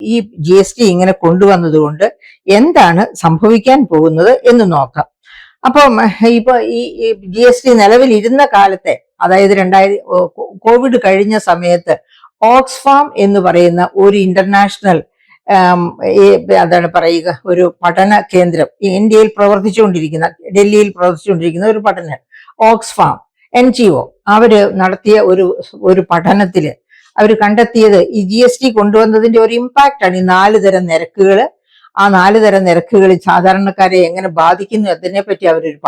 ഈ GST ഇങ്ങനെ കൊണ്ടുവന്നത് കൊണ്ട് എന്താണ് സംഭവിക്കാൻ പോകുന്നത് എന്ന് നോക്കാം. അപ്പം ഇപ്പൊ ഈ GST നിലവിലിരുന്ന കാലത്തെ, അതായത് കോവിഡ് കഴിഞ്ഞ സമയത്ത് ഓക്സ്ഫാം എന്ന് പറയുന്ന ഒരു ഇന്റർനാഷണൽ എന്താണ് പറയുക, ഒരു പഠന കേന്ദ്രം, ഇന്ത്യയിൽ പ്രവർത്തിച്ചുകൊണ്ടിരിക്കുന്ന, ഡൽഹിയിൽ പ്രവർത്തിച്ചുകൊണ്ടിരിക്കുന്ന ഒരു പഠനം, ഓക്സ്ഫാം NGO, അവര് നടത്തിയ ഒരു പഠനത്തില് അവർ കണ്ടെത്തിയത് ഈ GST കൊണ്ടുവന്നതിന്റെ ഒരു ഇമ്പാക്റ്റ് ആണ് ഈ 4 തരം നിരക്കുകൾ. ആ 4 തരം നിരക്കുകൾ സാധാരണക്കാരെ എങ്ങനെ ബാധിക്കുന്നു അതിനെപ്പറ്റി അവരൊരു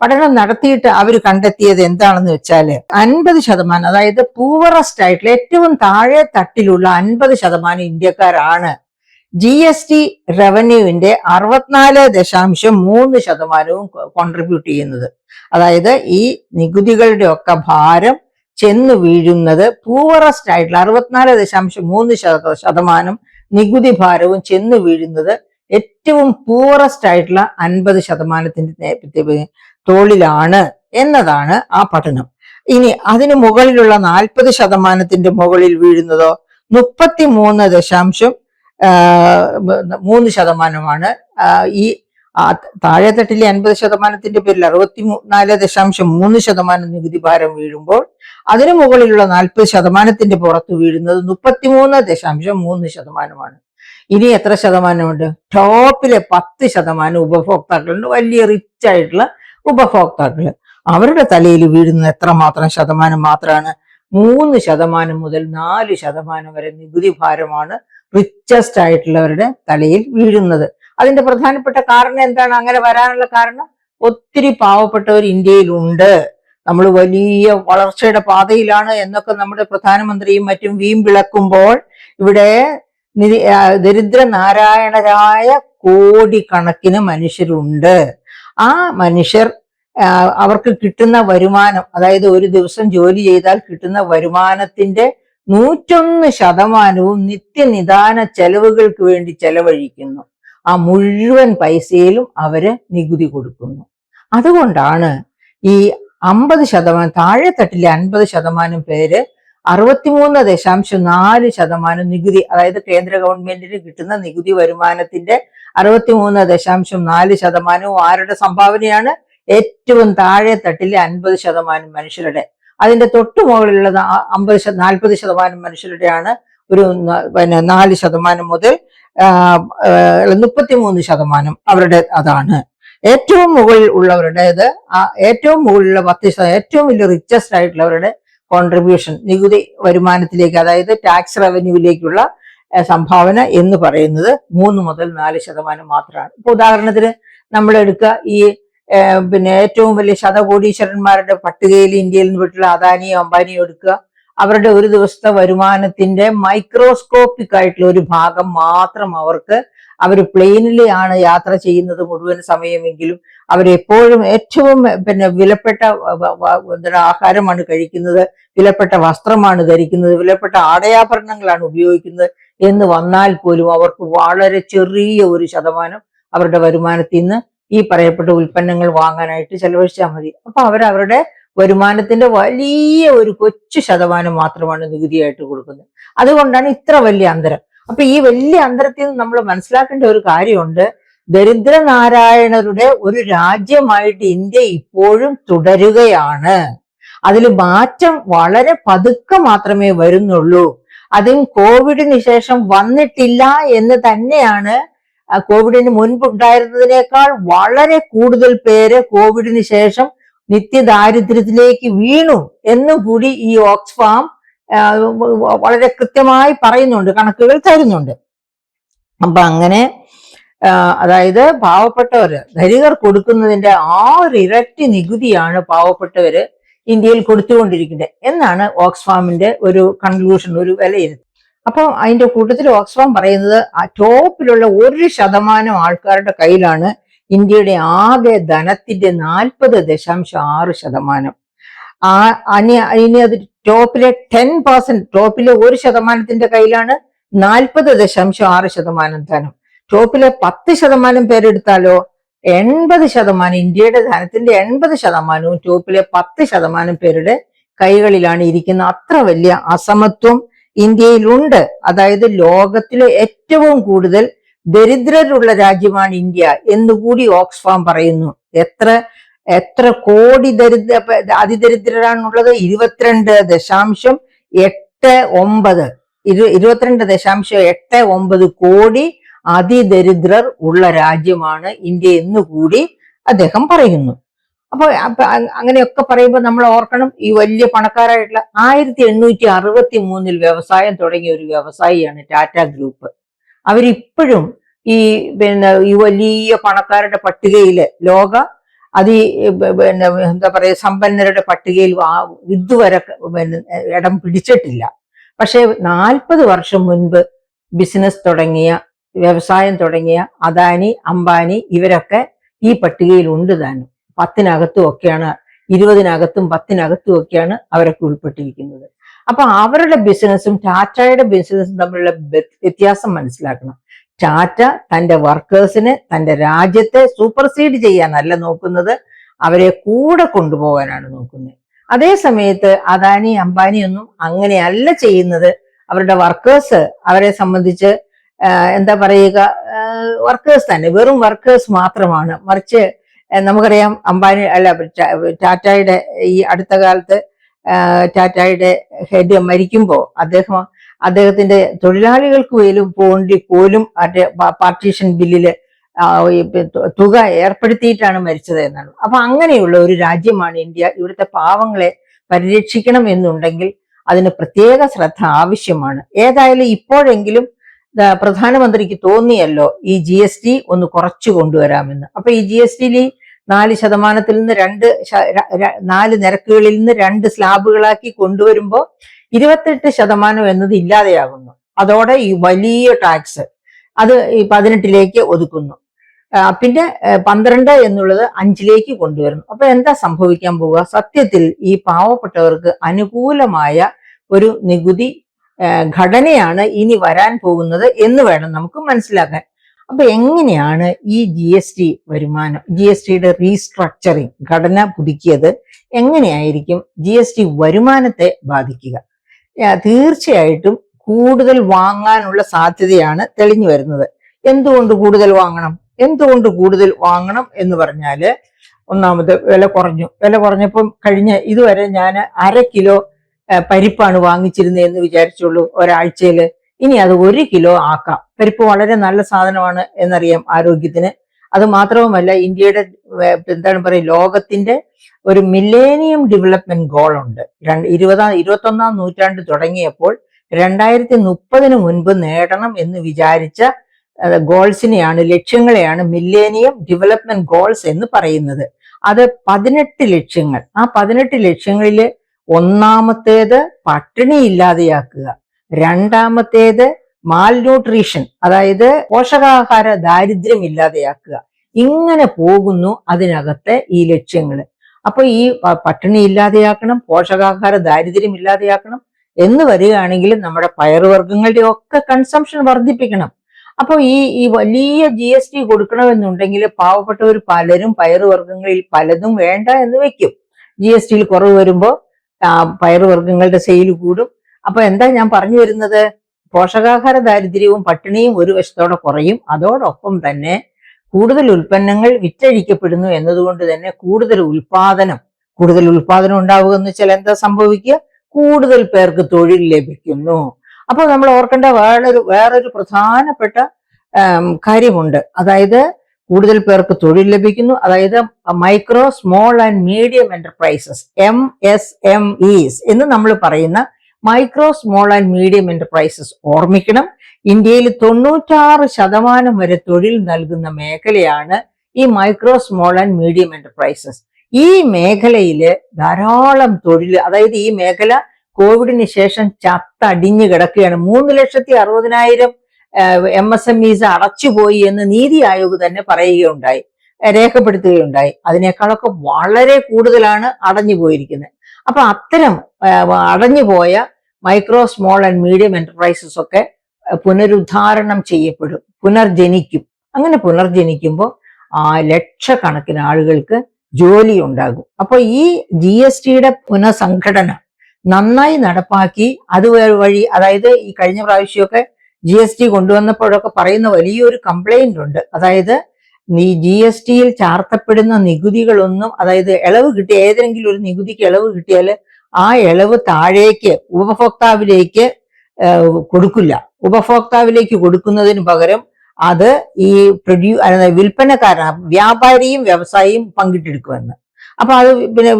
പഠനം നടത്തിയിട്ട് അവർ കണ്ടെത്തിയത് എന്താണെന്ന് വെച്ചാൽ 50%, അതായത് പൂവറസ്റ്റ് ആയിട്ടുള്ള ഏറ്റവും താഴെ തട്ടിലുള്ള 50% ഇന്ത്യക്കാരാണ് GST റവന്യൂവിന്റെ 64.3% കോൺട്രിബ്യൂട്ട് ചെയ്യുന്നത്. അതായത് ഈ നികുതികളുടെ ഒക്കെ ഭാരം ചെന്ന് വീഴുന്നത് പൂവറസ്റ്റ് ആയിട്ടുള്ള 64.3% നികുതി ഭാരവും ചെന്ന് വീഴുന്നത് ഏറ്റവും പൂവറസ്റ്റ് ആയിട്ടുള്ള 50%-ത്തിന്റെ തോളിലാണ് എന്നതാണ് ആ പഠനം. ഇനി അതിന് മുകളിലുള്ള 40%-ത്തിന്റെ മുകളിൽ വീഴുന്നതോ 33.3%. ഈ താഴെത്തട്ടിലെ 50%-ന്റെ പേരിൽ 64.3% നികുതി ഭാരം വീഴുമ്പോൾ അതിനു മുകളിലുള്ള 40%-ത്തിന്റെ പുറത്ത് വീഴുന്നത് 33.3%. ഇനി എത്ര ശതമാനമുണ്ട്? ടോപ്പിലെ 10% ഉപഭോക്താക്കളുണ്ട്, വലിയ റിച്ച് ആയിട്ടുള്ള ഉപഭോക്താക്കള്. അവരുടെ തലയിൽ വീഴുന്ന എത്രമാത്രം ശതമാനം മാത്രമാണ്? 3% മുതൽ 4% വരെ നികുതി ഭാരമാണ് റിച്ചസ്റ്റ് ആയിട്ടുള്ളവരുടെ തലയിൽ വീഴുന്നത്. അതിന്റെ പ്രധാനപ്പെട്ട കാരണം എന്താണ് അങ്ങനെ വരാനുള്ള കാരണം? ഒത്തിരി പാവപ്പെട്ടവർ ഇന്ത്യയിലുണ്ട്, നമ്മൾ വലിയ വളർച്ചയുടെ പാതയിലാണ് എന്നൊക്കെ നമ്മുടെ പ്രധാനമന്ത്രിയും മറ്റും വീമ്പിളക്കുമ്പോൾ ഇവിടെ ദരിദ്ര നാരായണരായ കോടിക്കണക്കിന് മനുഷ്യരുണ്ട്. ആ മനുഷ്യർ അവർക്ക് കിട്ടുന്ന വരുമാനം, അതായത് ഒരു ദിവസം ജോലി ചെയ്താൽ കിട്ടുന്ന വരുമാനത്തിന്റെ 101% നിത്യനിദാന ചെലവുകൾക്ക് വേണ്ടി ചെലവഴിക്കുന്നു. ആ മുഴുവൻ പൈസയിലും അവര് നികുതി കൊടുക്കുന്നു. അതുകൊണ്ടാണ് ഈ 50%, താഴെത്തട്ടിലെ 50% പേര് 63.4% നികുതി, അതായത് കേന്ദ്ര ഗവൺമെന്റിന് കിട്ടുന്ന നികുതി വരുമാനത്തിന്റെ 63.4% ആരുടെ സംഭാവനയാണ്? ഏറ്റവും താഴെത്തട്ടിലെ 50% മനുഷ്യരുടെ. അതിന്റെ തൊട്ടു മുകളിലുള്ള 40% മനുഷ്യരുടെയാണ് ഒരു 4% മുതൽ 33% അവരുടെ അതാണ്. ഏറ്റവും മുകളിൽ ഉള്ളവരുടേത്, ഏറ്റവും മുകളിലുള്ള 10%, ഏറ്റവും വലിയ റിച്ചസ്റ്റ് ആയിട്ടുള്ളവരുടെ കോൺട്രിബ്യൂഷൻ നികുതി വരുമാനത്തിലേക്ക്, അതായത് ടാക്സ് റവന്യൂവിലേക്കുള്ള സംഭാവന എന്ന് പറയുന്നത് 3 മുതൽ 4% മാത്രമാണ്. ഇപ്പൊ ഉദാഹരണത്തിന് നമ്മൾ എടുക്കുക, ഈ ഏറ്റവും വലിയ ശതകോടീശ്വരന്മാരുടെ പട്ടികയിൽ ഇന്ത്യയിൽ നിന്ന് വിട്ടുള്ള അദാനിയോ അംബാനിയോ എടുക്കുക. അവരുടെ ഒരു ദിവസത്തെ വരുമാനത്തിന്റെ മൈക്രോസ്കോപ്പിക് ആയിട്ടുള്ള ഒരു ഭാഗം മാത്രം അവർ പ്ലെയിനിലാണ് യാത്ര ചെയ്യുന്നത് മുഴുവൻ സമയമെങ്കിലും അവരെപ്പോഴും ഏറ്റവും വിലപ്പെട്ട ആഹാരമാണ് കഴിക്കുന്നത്, വിലപ്പെട്ട വസ്ത്രമാണ് ധരിക്കുന്നത്, വിലപ്പെട്ട ആടയാഭരണങ്ങളാണ് ഉപയോഗിക്കുന്നത് എന്ന് വന്നാൽ പോലും അവർക്ക് വളരെ ചെറിയ ഒരു ശതമാനം അവരുടെ വരുമാനത്തിൽ നിന്ന് ഈ പറയപ്പെട്ട ഉൽപ്പന്നങ്ങൾ വാങ്ങാനായിട്ട് ചെലവഴിച്ചാൽ മതി. അപ്പൊ അവരവരുടെ വരുമാനത്തിന്റെ വലിയ ഒരു കൊച്ചു ശതമാനം മാത്രമാണ് നികുതിയായിട്ട് കൊടുക്കുന്നത്. അതുകൊണ്ടാണ് ഇത്ര വലിയ അന്തരം. അപ്പൊ ഈ വലിയ അന്തരത്തിൽ നിന്ന് നമ്മൾ മനസ്സിലാക്കേണ്ട ഒരു കാര്യമുണ്ട്. ദരിദ്രനാരായണരുടെ ഒരു രാജ്യമായിട്ട് ഇന്ത്യ ഇപ്പോഴും തുടരുകയാണ്. അതിൽ മാറ്റം വളരെ പതുക്കെ മാത്രമേ വരുന്നുള്ളൂ. അതും കോവിഡിന് ശേഷം വന്നിട്ടില്ല എന്ന് തന്നെയാണ്. കോവിഡിന് മുൻപുണ്ടായിരുന്നതിനേക്കാൾ വളരെ കൂടുതൽ പേര് കോവിഡിന് ശേഷം നിത്യദാരിദ്ര്യത്തിലേക്ക് വീണു എന്നും കൂടി ഈ ഓക്സ്ഫാം വളരെ കൃത്യമായി പറയുന്നുണ്ട്, കണക്കുകൾ തരുന്നുണ്ട്. അപ്പൊ അങ്ങനെ അതായത് പാവപ്പെട്ടവര്, ധനികർ കൊടുക്കുന്നതിന്റെ 6 ഇരട്ടി നികുതിയാണ് പാവപ്പെട്ടവര് ഇന്ത്യയിൽ കൊടുത്തുകൊണ്ടിരിക്കുന്നത് എന്നാണ് ഓക്സ്ഫാമിന്റെ ഒരു കൺക്ലൂഷൻ, ഒരു വിലയിരുത്തൽ. അപ്പൊ അതിന്റെ കൂട്ടത്തിൽ ഓക്സ്ഫാം പറയുന്നത് ആ ടോപ്പിലുള്ള 1% ആൾക്കാരുടെ കയ്യിലാണ് ഇന്ത്യയുടെ ആകെ ധനത്തിന്റെ 40.6%. ഇനി അത് ടോപ്പിലെ 10%, ടോപ്പിലെ 1%ത്തിന്റെ കയ്യിലാണ് 40.6% ധനം. ടോപ്പിലെ 10% പേരെടുത്താലോ 80%, ഇന്ത്യയുടെ ധനത്തിന്റെ 80% ടോപ്പിലെ 10% പേരുടെ കൈകളിലാണ് ഇരിക്കുന്ന. അത്ര വലിയ അസമത്വം ഇന്ത്യയിലുണ്ട്. അതായത് ലോകത്തിലെ ഏറ്റവും കൂടുതൽ ദരിദ്രരുള്ള രാജ്യമാണ് ഇന്ത്യ എന്നുകൂടി ഓക്സ്ഫാം പറയുന്നു. എത്ര എത്ര കോടി അതിദരിദ്രരാണുള്ളത്? 22.89 22.89 കോടി അതിദരിദ്രർ ഉള്ള രാജ്യമാണ് ഇന്ത്യ എന്നുകൂടി അദ്ദേഹം പറയുന്നു. അപ്പൊ അങ്ങനെയൊക്കെ പറയുമ്പോൾ നമ്മൾ ഓർക്കണം, ഈ വലിയ പണക്കാരായിട്ടുള്ള 1863 വ്യവസായം തുടങ്ങിയ ഒരു വ്യവസായിയാണ് ടാറ്റ ഗ്രൂപ്പ്. അവരിപ്പോഴും ഈ വലിയ പണക്കാരുടെ പട്ടികയില്, ലോക എന്താ പറയുക, സമ്പന്നരുടെ പട്ടികയിൽ ഇതുവരെ ഇടം പിടിച്ചിട്ടില്ല. പക്ഷെ 40 വർഷം മുൻപ് ബിസിനസ് തുടങ്ങിയ, വ്യവസായം തുടങ്ങിയ അദാനി, അംബാനി ഇവരൊക്കെ ഈ പട്ടികയിൽ ഉണ്ട് താനും. 10-നകത്തും ഒക്കെയാണ്, 20-നകത്തും 10-നകത്തും ഒക്കെയാണ് അവരൊക്കെ ഉൾപ്പെട്ടിരിക്കുന്നത്. അപ്പൊ അവരുടെ ബിസിനസ്സും ടാറ്റയുടെ ബിസിനസ്സും തമ്മിലുള്ള വ്യത്യാസം മനസ്സിലാക്കണം. ടാറ്റ തന്റെ വർക്കേഴ്സിനെ, തന്റെ രാജ്യത്തെ സൂപ്പർസീഡ് ചെയ്യാനല്ല നോക്കുന്നത്, അവരെ കൂടെ കൊണ്ടുപോകാനാണ് നോക്കുന്നത്. അതേ സമയത്ത് അദാനി, അംബാനി ഒന്നും അങ്ങനെയല്ല ചെയ്യുന്നത്. അവരുടെ വർക്കേഴ്സ്, അവരെ സംബന്ധിച്ച് എന്താ പറയുക, വർക്കേഴ്സ് തന്നെ, വെറും വർക്കേഴ്സ് മാത്രമാണ്. മറിച്ച് നമുക്കറിയാം, അംബാനി ടാറ്റയുടെ ഈ അടുത്ത കാലത്ത് ടാറ്റയുടെ ഹെഡ് മരിക്കുമ്പോൾ അദ്ദേഹത്തിന്റെ തൊഴിലാളികൾക്ക് പോലും പാർട്ടീഷൻ ബില്ലില് തുക ഏർപ്പെടുത്തിയിട്ടാണ് മരിച്ചത് എന്നാണ്. അപ്പൊ അങ്ങനെയുള്ള ഒരു രാജ്യമാണ് ഇന്ത്യ. ഇവിടുത്തെ പാവങ്ങളെ പരിരക്ഷിക്കണം എന്നുണ്ടെങ്കിൽ അതിന് പ്രത്യേക ശ്രദ്ധ ആവശ്യമാണ്. ഏതായാലും ഇപ്പോഴെങ്കിലും പ്രധാനമന്ത്രിക്ക് തോന്നിയല്ലോ ഈ GST ഒന്ന് കുറച്ചു കൊണ്ടുവരാമെന്ന്. അപ്പൊ ഈ GST 4% നിന്ന് 4 നിരക്കുകളിൽ നിന്ന് 2 സ്ലാബുകളാക്കി കൊണ്ടുവരുമ്പോൾ 28% എന്നത് ഇല്ലാതെയാകുന്നു. അതോടെ ഈ വലിയ ടാക്സ് അത് ഈ 18 ഒതുക്കുന്നു. പിന്നെ 12 എന്നുള്ളത് 5 കൊണ്ടുവരുന്നു. അപ്പൊ എന്താ സംഭവിക്കാൻ പോവുക? സത്യത്തിൽ ഈ പാവപ്പെട്ടവർക്ക് അനുകൂലമായ ഒരു നികുതി ഘടനയാണ് ഇനി വരാൻ പോകുന്നത് എന്ന് വേണം നമുക്ക് മനസ്സിലാക്കാൻ. അപ്പൊ എങ്ങനെയാണ് ഈ GST വരുമാനം, GSTയുടെ റീസ്ട്രക്ചറിങ്, ഘടന പുതുക്കിയത് എങ്ങനെയായിരിക്കും GST വരുമാനത്തെ ബാധിക്കുക? തീർച്ചയായിട്ടും കൂടുതൽ വാങ്ങാനുള്ള സാധ്യതയാണ് തെളിഞ്ഞു വരുന്നത്. എന്തുകൊണ്ട് കൂടുതൽ വാങ്ങണം എന്ന് പറഞ്ഞാല്, ഒന്നാമത് വില കുറഞ്ഞപ്പം ഇതുവരെ ഞാൻ 1/2 കിലോ പരിപ്പാണ് വാങ്ങിച്ചിരുന്നത് എന്ന് വിചാരിച്ചുള്ളൂ ഒരാഴ്ചയില്. ഇനി അത് 1 കിലോ ആക്കാം. പരിപ്പ് വളരെ നല്ല സാധനമാണ് എന്നറിയാം ആരോഗ്യത്തിന്. അത് മാത്രവുമല്ല, ഇന്ത്യയുടെ ലോകത്തിന്റെ ഒരു മില്ലേനിയം ഡെവലപ്മെന്റ് ഗോൾ ഉണ്ട്. 21ാം നൂറ്റാണ്ട് തുടങ്ങിയപ്പോൾ 2030 മുൻപ് നേടണം എന്ന് വിചാരിച്ച ഗോൾസിനെയാണ്, ലക്ഷ്യങ്ങളെയാണ് മില്ലേനിയം ഡെവലപ്മെന്റ് ഗോൾസ് എന്ന് പറയുന്നത്. അത് 18 ലക്ഷ്യങ്ങൾ. ആ 18 ലക്ഷ്യങ്ങളില് ഒന്നാമത്തേത് പട്ടിണി ഇല്ലാതെയാക്കുക, രണ്ടാമത്തേത് മാൽന്യൂട്രീഷൻ, അതായത് പോഷകാഹാര ദാരിദ്ര്യം ഇല്ലാതെയാക്കുക. ഇങ്ങനെ പോകുന്നു അതിനകത്തെ ഈ ലക്ഷ്യങ്ങൾ. അപ്പൊ ഈ പട്ടിണി ഇല്ലാതെയാക്കണം, പോഷകാഹാര ദാരിദ്ര്യം ഇല്ലാതെയാക്കണം എന്ന് വരികയാണെങ്കിൽ നമ്മുടെ പയറുവർഗ്ഗങ്ങളുടെ ഒക്കെ കൺസംഷൻ വർദ്ധിപ്പിക്കണം. അപ്പൊ ഈ വലിയ GST കൊടുക്കണമെന്നുണ്ടെങ്കിൽ പാവപ്പെട്ടവർ പലരും പയറുവർഗ്ഗങ്ങളിൽ പലതും വേണ്ട എന്ന് വെക്കും. GSTയിൽ കുറവ് വരുമ്പോൾ പയറുവർഗ്ഗങ്ങളുടെ സെയിൽ കൂടും. അപ്പൊ എന്താ ഞാൻ പറഞ്ഞു വരുന്നത്? പോഷകാഹാര ദാരിദ്ര്യവും പട്ടിണിയും ഒരു വശത്തോടെ കുറയും. അതോടൊപ്പം തന്നെ കൂടുതൽ ഉൽപ്പന്നങ്ങൾ വിറ്റഴിക്കപ്പെടുന്നു എന്നതുകൊണ്ട് തന്നെ കൂടുതൽ ഉൽപാദനം ഉണ്ടാവുക എന്ന് വെച്ചാൽ എന്താ സംഭവിക്കുക? കൂടുതൽ പേർക്ക് തൊഴിൽ ലഭിക്കുന്നു. അപ്പോൾ നമ്മൾ ഓർക്കേണ്ട വേറൊരു പ്രധാനപ്പെട്ട കാര്യമുണ്ട്. അതായത് കൂടുതൽ പേർക്ക് തൊഴിൽ ലഭിക്കുന്നു. അതായത് micro, small and medium enterprises, MSMEs എന്ന് നമ്മൾ പറയുന്ന micro, small and medium enterprises ഓർമ്മിക്കണം. ഇന്ത്യയിൽ 96% വരെ തൊഴിൽ നൽകുന്ന മേഖലയാണ് ഈ micro, small and medium enterprises. ഈ മേഖലയില് ധാരാളം തൊഴിൽ, അതായത് ഈ മേഖല കോവിഡിന് ശേഷം ചത്തടിഞ്ഞു കിടക്കുകയാണ്. 3,60,000 MSMEs അടച്ചുപോയി എന്ന് നീതി ആയോഗ് തന്നെ പറയുകയുണ്ടായി, രേഖപ്പെടുത്തുകയുണ്ടായി. അതിനേക്കാളൊക്കെ വളരെ കൂടുതലാണ് അടഞ്ഞു പോയിരിക്കുന്നത്. അപ്പൊ അത്തരം അടഞ്ഞുപോയ micro, small and medium enterprises ഒക്കെ പുനരുദ്ധാരണം ചെയ്യപ്പെടും, പുനർജനിക്കും. അങ്ങനെ പുനർജനിക്കുമ്പോൾ ലക്ഷക്കണക്കിന് ആളുകൾക്ക് ജോലി ഉണ്ടാകും. അപ്പൊ ഈ GSTയുടെ പുനഃസംഘടന നന്നായി നടപ്പാക്കി അത് വഴി, അതായത് ഈ കഴിഞ്ഞ പ്രാവശ്യമൊക്കെ GST കൊണ്ടുവന്നപ്പോഴൊക്കെ പറയുന്ന വലിയൊരു കംപ്ലൈന്റ് ഉണ്ട്. അതായത് ഈ GSTയിൽ ചാർത്തപ്പെടുന്ന നികുതികളൊന്നും, അതായത് ഇളവ് കിട്ടിയ ഏതെങ്കിലും ഒരു നികുതിക്ക് ഇളവ് കിട്ടിയാൽ ആ ഇളവ് താഴേക്ക് ഉപഭോക്താവിലേക്ക് കൊടുക്കില്ല. ഉപഭോക്താവിലേക്ക് കൊടുക്കുന്നതിന് പകരം അത് ഈ വിൽപ്പനക്കാരൻ, വ്യാപാരിയും വ്യവസായിയും പങ്കിട്ടെടുക്കുമെന്ന്. അപ്പൊ അത് പിന്നെ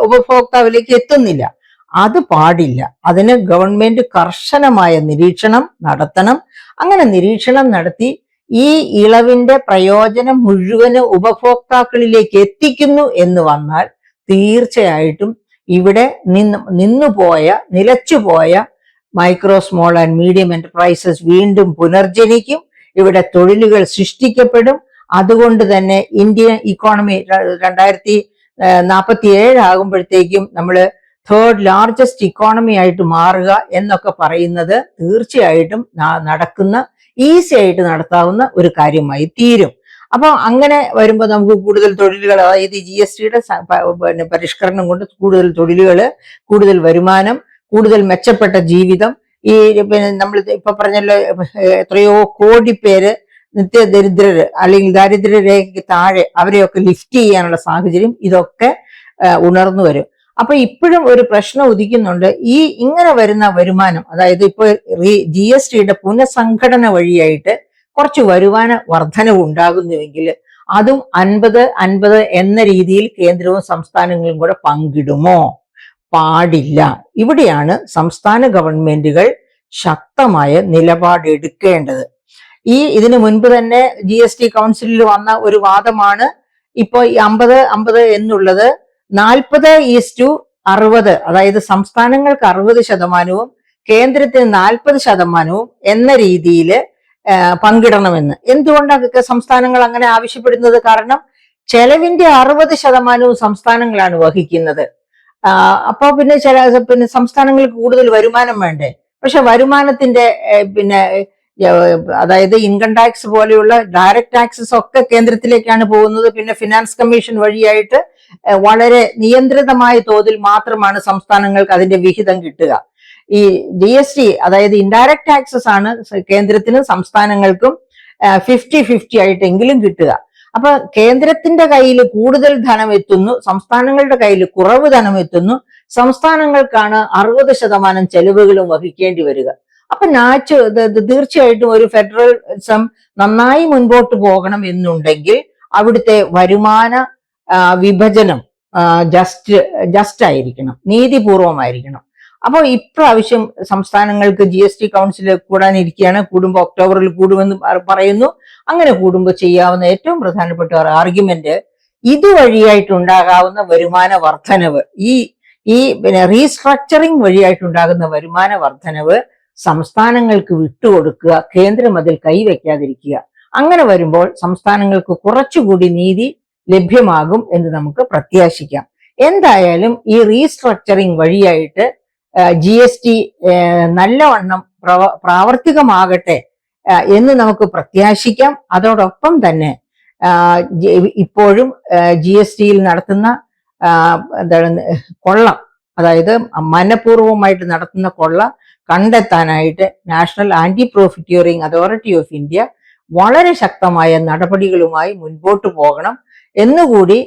ഉപഭോക്താവിലേക്ക് എത്തുന്നില്ല. അത് പാടില്ല. അതിന് ഗവൺമെന്റ് കർശനമായ നിരീക്ഷണം നടത്തണം. അങ്ങനെ നിരീക്ഷണം നടത്തി ഈ ഇളവിന്റെ പ്രയോജനം മുഴുവനും ഉപഭോക്താക്കളിലേക്ക് എത്തിക്കുന്നു എന്ന് വന്നാൽ തീർച്ചയായിട്ടും ഇവിടെ നിലച്ചുപോയ micro, small and medium enterprises വീണ്ടും പുനർജനിക്കും. ഇവിടെ തൊഴിലുകൾ സൃഷ്ടിക്കപ്പെടും. അതുകൊണ്ട് തന്നെ ഇന്ത്യൻ ഇക്കോണമി 2047 ആകുമ്പോഴത്തേക്കും നമ്മൾ 3rd ലാർജസ്റ്റ് ഇക്കോണമി ആയിട്ട് മാറുക എന്നൊക്കെ പറയുന്നത് തീർച്ചയായിട്ടും ഈസി ആയിട്ട് നടത്താവുന്ന ഒരു കാര്യമായി തീരും. അപ്പൊ അങ്ങനെ വരുമ്പോൾ നമുക്ക് കൂടുതൽ തൊഴിലുകൾ, അതായത് GSTയുടെ പരിഷ്കരണം കൊണ്ട് കൂടുതൽ തൊഴിലുകൾ, കൂടുതൽ വരുമാനം, കൂടുതൽ മെച്ചപ്പെട്ട ജീവിതം, ഈ പിന്നെ നമ്മൾ ഇപ്പൊ പറഞ്ഞല്ലോ എത്രയോ കോടി പേര് നിത്യദരിദ്രര് അല്ലെങ്കിൽ ദാരിദ്ര്യരേഖയ്ക്ക് താഴെ അവരെയൊക്കെ ലിഫ്റ്റ് ചെയ്യാനുള്ള സാഹചര്യം ഇതൊക്കെ ഉണർന്നു വരും. അപ്പൊ ഇപ്പോഴും ഒരു പ്രശ്നം ഉദിക്കുന്നുണ്ട്. ഈ ഇങ്ങനെ വരുന്ന വരുമാനം, അതായത് ഇപ്പൊ GSTയുടെ പുനഃസംഘടന വഴിയായിട്ട് കുറച്ച് വരുമാന വർധനവ് ഉണ്ടാകുന്നുവെങ്കിൽ അതും 50-50 എന്ന രീതിയിൽ കേന്ദ്രവും സംസ്ഥാനങ്ങളും കൂടെ പങ്കിടുമോ? പാടില്ല. ഇവിടെയാണ് സംസ്ഥാന ഗവൺമെന്റുകൾ ശക്തമായ നിലപാടെടുക്കേണ്ടത്. ഇതിനു മുൻപ് തന്നെ GST കൗൺസിലിൽ വന്ന ഒരു വാദമാണ് ഇപ്പൊ ഈ 50-50 എന്നുള്ളത് 40:60, അതായത് സംസ്ഥാനങ്ങൾക്ക് 60% കേന്ദ്രത്തിന് 40% എന്ന രീതിയിൽ പങ്കിടണമെന്ന്. എന്തുകൊണ്ടാണ് സംസ്ഥാനങ്ങൾ അങ്ങനെ ആവശ്യപ്പെടുന്നത്? കാരണം ചെലവിന്റെ 60% സംസ്ഥാനങ്ങളാണ് വഹിക്കുന്നത്. അപ്പൊ പിന്നെ സംസ്ഥാനങ്ങൾക്ക് കൂടുതൽ വരുമാനം വേണ്ടേ? പക്ഷെ വരുമാനത്തിന്റെ അതായത് ഇൻകം ടാക്സ് പോലെയുള്ള ഡയറക്റ്റ് ടാക്സസ് ഒക്കെ കേന്ദ്രത്തിലേക്കാണ് പോകുന്നത്. പിന്നെ ഫിനാൻസ് കമ്മീഷൻ വഴിയായിട്ട് വളരെ നിയന്ത്രിതമായ തോതിൽ മാത്രമാണ് സംസ്ഥാനങ്ങൾക്ക് അതിന്റെ വിഹിതം കിട്ടുക. ഈ GST, അതായത് ഇൻഡയറക്റ്റ് ടാക്സസ് ആണ് കേന്ദ്രത്തിനും സംസ്ഥാനങ്ങൾക്കും 50-50 ആയിട്ടെങ്കിലും കിട്ടുക. അപ്പൊ കേന്ദ്രത്തിന്റെ കയ്യിൽ കൂടുതൽ ധനം എത്തുന്നു, സംസ്ഥാനങ്ങളുടെ കയ്യിൽ കുറവ് ധനം എത്തുന്നു. സംസ്ഥാനങ്ങൾക്കാണ് 60% ചെലവുകളും വഹിക്കേണ്ടി വരിക. അപ്പൊ തീർച്ചയായിട്ടും ഒരു ഫെഡറലിസം നന്നായി മുൻപോട്ട് പോകണം എന്നുണ്ടെങ്കിൽ അവിടുത്തെ വരുമാന വിഭജനം ജസ്റ്റ് ആയിരിക്കണം, നീതിപൂർവമായിരിക്കണം. അപ്പോൾ ഇപ്രാവശ്യം സംസ്ഥാനങ്ങൾക്ക് GST കൗൺസിൽ കൂടാനിരിക്കുകയാണ്. കൂടുമ്പോൾ ഒക്ടോബറിൽ കൂടുമെന്ന് പറയുന്നു. അങ്ങനെ കൂടുമ്പോൾ ചെയ്യാവുന്ന ഏറ്റവും പ്രധാനപ്പെട്ട ഒരു ആർഗ്യുമെന്റ് ഇതുവഴിയായിട്ടുണ്ടാകാവുന്ന വരുമാന വർധനവ്, ഈ റീസ്ട്രക്ചറിങ് വഴിയായിട്ടുണ്ടാകുന്ന വരുമാന വർധനവ് സംസ്ഥാനങ്ങൾക്ക് വിട്ടുകൊടുക്കുക, കേന്ദ്രം അതിൽ കൈവയ്ക്കാതിരിക്കുക. അങ്ങനെ വരുമ്പോൾ സംസ്ഥാനങ്ങൾക്ക് കുറച്ചുകൂടി നീതി ലഭ്യമാകും എന്ന് നമുക്ക് പ്രത്യാശിക്കാം. എന്തായാലും ഈ റീസ്ട്രക്ചറിങ് വഴിയായിട്ട് GST നല്ലവണ്ണം പ്രാവർത്തികമാകട്ടെ എന്ന് നമുക്ക് പ്രത്യാശിക്കാം. അതോടൊപ്പം തന്നെ ഇപ്പോഴും GSTയിൽ നടത്തുന്ന കൊള്ള, അതായത് മനഃപൂർവമായിട്ട് നടത്തുന്ന കൊള്ള കണ്ടെത്താനായിട്ട് national anti profiteering authority of India വളരെ ശക്തമായ നടപടികളുമായി മുൻപോട്ട് പോകണം എന്നുകൂടി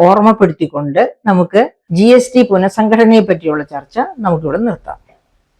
ഓർമ്മപ്പെടുത്തിക്കൊണ്ട് നമുക്ക് GST പുനഃസംഘടനയെ പറ്റിയുള്ള ചർച്ച നമുക്കിവിടെ നിർത്താം.